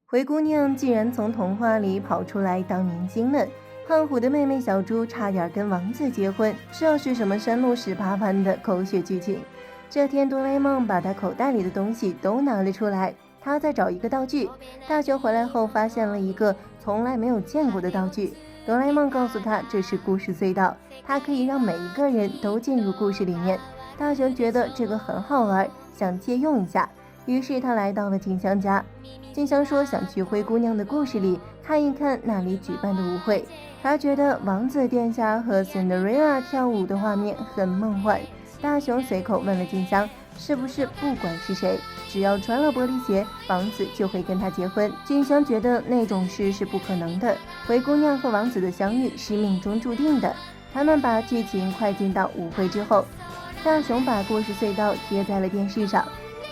灰姑娘竟然从童话里跑出来当明星了，胖虎的妹妹小猪差点跟王子结婚，这是什么山路10八般的狗血剧情？这天，哆啦 A 梦把他口袋里的东西都拿了出来，他在找一个道具。大雄回来后发现了一个从来没有见过的道具，哆啦 A 梦告诉他这是故事隧道，它可以让每一个人都进入故事里面。大雄觉得这个很好玩，想借用一下，于是他来到了静香家。静香说想去灰姑娘的故事里看一看那里举办的舞会，他觉得王子殿下和 Cinderella 跳舞的画面很梦幻。大雄随口问了静香，是不是不管是谁，只要穿了玻璃鞋，王子就会跟他结婚？静香觉得那种事是不可能的，灰姑娘和王子的相遇是命中注定的。他们把剧情快进到舞会之后，大雄把故事隧道贴在了电视上，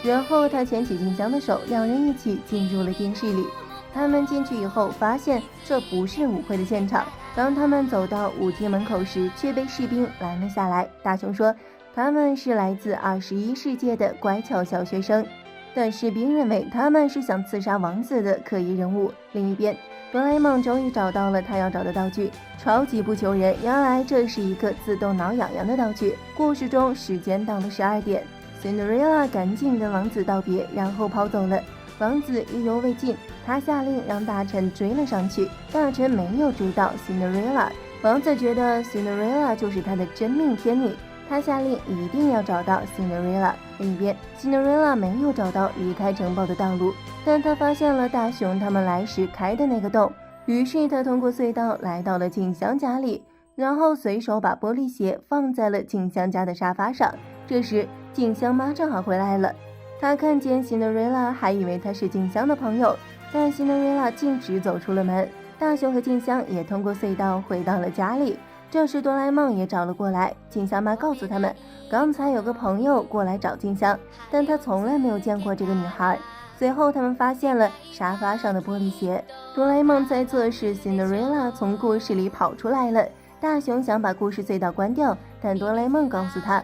然后他牵起静香的手，两人一起进入了电视里。他们进去以后发现这不是舞会的现场，当他们走到舞厅门口时，却被士兵拦了下来。大雄说他们是来自21世纪的乖巧小学生，但士兵认为他们是想刺杀王子的可疑人物。另一边，哆啦 A 梦终于找到了他要找的道具，超级不求人，原来这是一个自动挠痒痒的道具。故事中时间到了12点，Cinderella 赶紧跟王子道别，然后跑走了。王子意犹未尽，他下令让大臣追了上去，大臣没有追到 Cinderella。王子觉得 Cinderella 就是他的真命天女，他下令一定要找到 Cinderella。另一边 Cinderella 没有找到离开城堡的道路，但他发现了大雄他们来时开的那个洞，于是他通过隧道来到了静香家里，然后随手把玻璃鞋放在了静香家的沙发上。这时静香妈正好回来了，她看见 Cinderella 还以为她是静香的朋友，但 Cinderella 径直走出了门。大雄和静香也通过隧道回到了家里。这时哆啦 A 梦也找了过来，静香妈告诉他们，刚才有个朋友过来找静香，但他从来没有见过这个女孩。随后他们发现了沙发上的玻璃鞋，哆啦 A 梦猜测是 Cinderella 从故事里跑出来了。大雄想把故事隧道关掉，但哆啦 A 梦告诉他，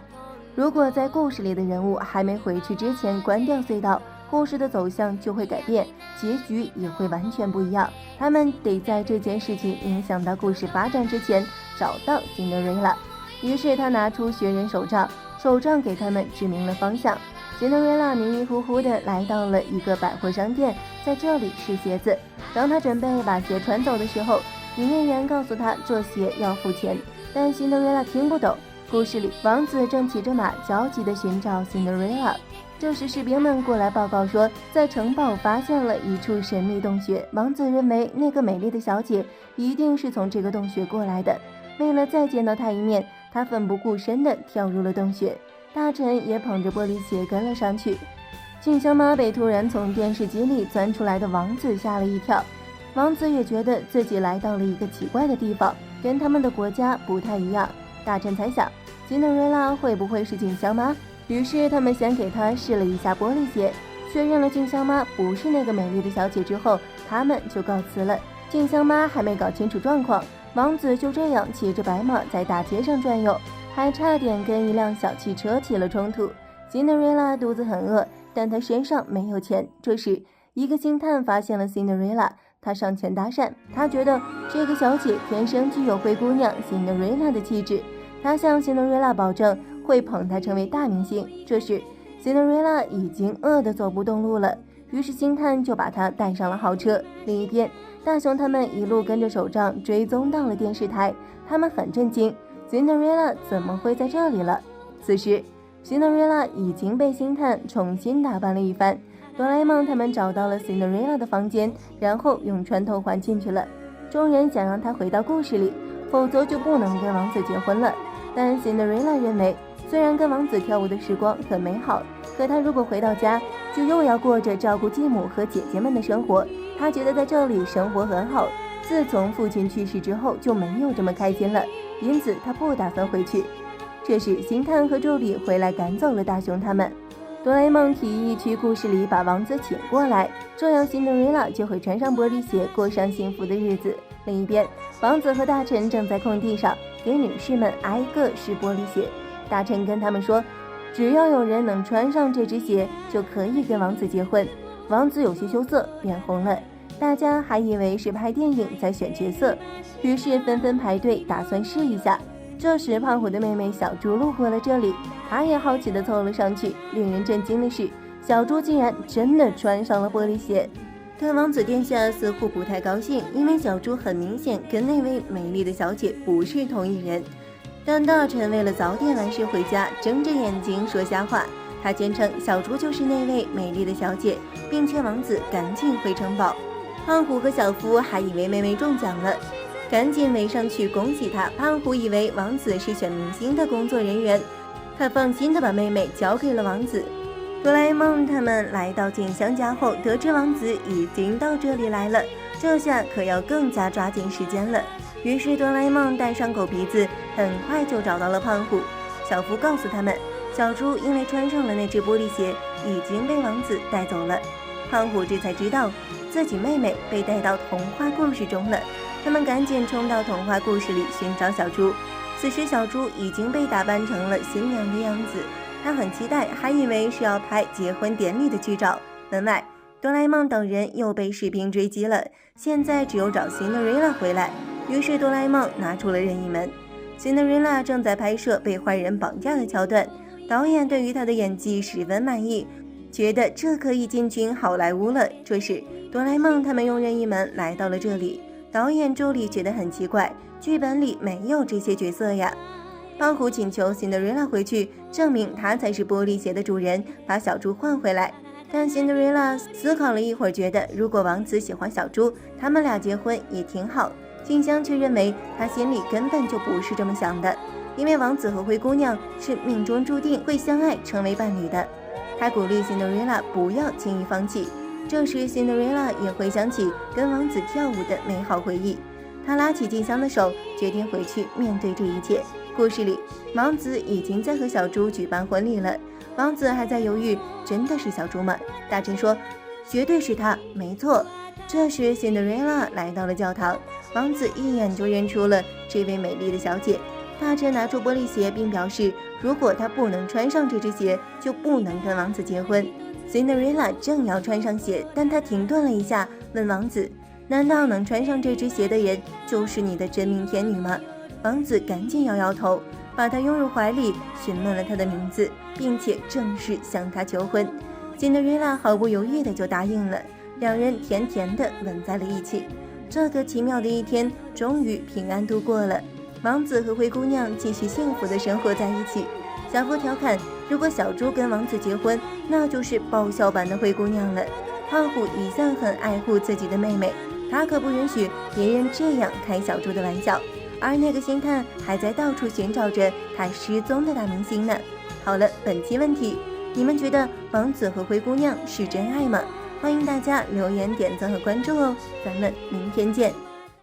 如果在故事里的人物还没回去之前关掉隧道，故事的走向就会改变，结局也会完全不一样。他们得在这件事情影响到故事发展之前找到 Cinderella。 于是他拿出学人手杖，手杖给他们指明了方向。 Cinderella 迷迷糊糊地来到了一个百货商店，在这里试鞋子。当他准备把鞋穿走的时候，营业员告诉他这鞋要付钱，但 Cinderella 听不懂。故事里，王子正骑着马焦急地寻找 Cinderella。 这时士兵们过来报告说，在城堡发现了一处神秘洞穴，王子认为那个美丽的小姐一定是从这个洞穴过来的。为了再见到她一面，他奋不顾身地跳入了洞穴。大臣也捧着玻璃鞋跟了上去。静香妈被突然从电视机里钻出来的王子吓了一跳，王子也觉得自己来到了一个奇怪的地方，跟他们的国家不太一样。大臣猜想Cinderella会不会是静香妈，于是他们先给她试了一下玻璃鞋，确认了静香妈不是那个美丽的小姐之后，他们就告辞了。静香妈还没搞清楚状况，王子就这样骑着白马在大街上转悠，还差点跟一辆小汽车起了冲突。Cinderella 肚子很饿，但她身上没有钱。这时一个星探发现了 Cinderella， 他上前搭讪，他觉得这个小姐天生具有灰姑娘 Cinderella 的气质，他向 Cinderella 保证会捧她成为大明星。这时 Cinderella 已经饿得走不动路了，于是星探就把她带上了豪车。另一边，大雄他们一路跟着手杖追踪到了电视台，他们很震惊， Cinderella 怎么会在这里了？此时 Cinderella 已经被星探重新打扮了一番。哆啦 A 梦他们找到了 Cinderella 的房间，然后用穿透环进去了。众人想让她回到故事里，否则就不能跟王子结婚了。但 Cinderella 认为，虽然跟王子跳舞的时光很美好，可她如果回到家，就又要过着照顾继母和姐姐们的生活。她觉得在这里生活很好，自从父亲去世之后就没有这么开心了，因此她不打算回去。这时星探和助理回来赶走了大雄他们。哆啦 A 梦提议去故事里把王子请过来，这样辛德瑞拉就会穿上玻璃鞋，过上幸福的日子。另一边，王子和大臣正在空地上给女士们挨个试玻璃鞋。大臣跟他们说，只要有人能穿上这只鞋，就可以跟王子结婚。王子有些羞涩，脸红了。大家还以为是拍电影在选角色，于是纷纷排队打算试一下。这时胖虎的妹妹小猪路过了这里，她也好奇地凑了上去。令人震惊的是，小猪竟然真的穿上了玻璃鞋。但王子殿下似乎不太高兴，因为小猪很明显跟那位美丽的小姐不是同一人。但大臣为了早点完事回家，睁着眼睛说瞎话。他坚称小猪就是那位美丽的小姐，并劝王子赶紧回城堡。胖虎和小夫还以为妹妹中奖了，赶紧围上去恭喜她。胖虎以为王子是选明星的工作人员，他放心地把妹妹交给了王子。哆啦 A 梦他们来到静香家后，得知王子已经到这里来了，这下可要更加抓紧时间了。于是哆啦 A 梦带上狗鼻子，很快就找到了胖虎。小夫告诉他们，小猪因为穿上了那只玻璃鞋，已经被王子带走了。胖虎这才知道自己妹妹被带到童话故事中了。他们赶紧冲到童话故事里寻找小猪。此时小猪已经被打扮成了新娘的样子，她很期待，还以为是要拍结婚典礼的剧照。门外哆啦 A 梦等人又被士兵追击了，现在只有找辛德瑞拉回来。于是哆啦 A 梦拿出了任意门。辛德瑞拉正在拍摄被坏人绑架的桥段，导演对于她的演技十分满意，觉得这可以进军好莱坞了。这时哆啦 A 梦他们用任意门来到了这里，导演助理觉得很奇怪，剧本里没有这些角色呀。胖虎请求辛德瑞拉回去，证明他才是玻璃鞋的主人，把小猪换回来。但辛德瑞拉思考了一会儿，觉得如果王子喜欢小猪，他们俩结婚也挺好。静香却认为他心里根本就不是这么想的，因为王子和灰姑娘是命中注定会相爱成为伴侣的。他鼓励辛德瑞拉不要轻易放弃。这时辛德瑞拉也回想起跟王子跳舞的美好回忆，他拉起静香的手，决定回去面对这一切。故事里王子已经在和小猪举办婚礼了，王子还在犹豫真的是小猪吗？大臣说绝对是他，没错。这时辛德瑞拉来到了教堂，王子一眼就认出了这位美丽的小姐。大臣拿出玻璃鞋，并表示如果他不能穿上这只鞋，就不能跟王子结婚。辛德瑞拉正要穿上鞋，但他停顿了一下，问王子，难道能穿上这只鞋的人就是你的真命天女吗？王子赶紧摇摇头，把她拥入怀里，询问了她的名字，并且正式向她求婚。辛德瑞拉毫不犹豫的就答应了，两人甜甜的吻在了一起。这个奇妙的一天终于平安度过了，王子和灰姑娘继续幸福的生活在一起。小夫调侃，如果小猪跟王子结婚，那就是爆笑版的灰姑娘了。胖虎一向很爱护自己的妹妹，他可不允许别人这样开小猪的玩笑。而那个星探还在到处寻找着他失踪的大明星呢。好了，本期问题，你们觉得王子和灰姑娘是真爱吗？欢迎大家留言、点赞和关注哦，咱们明天见。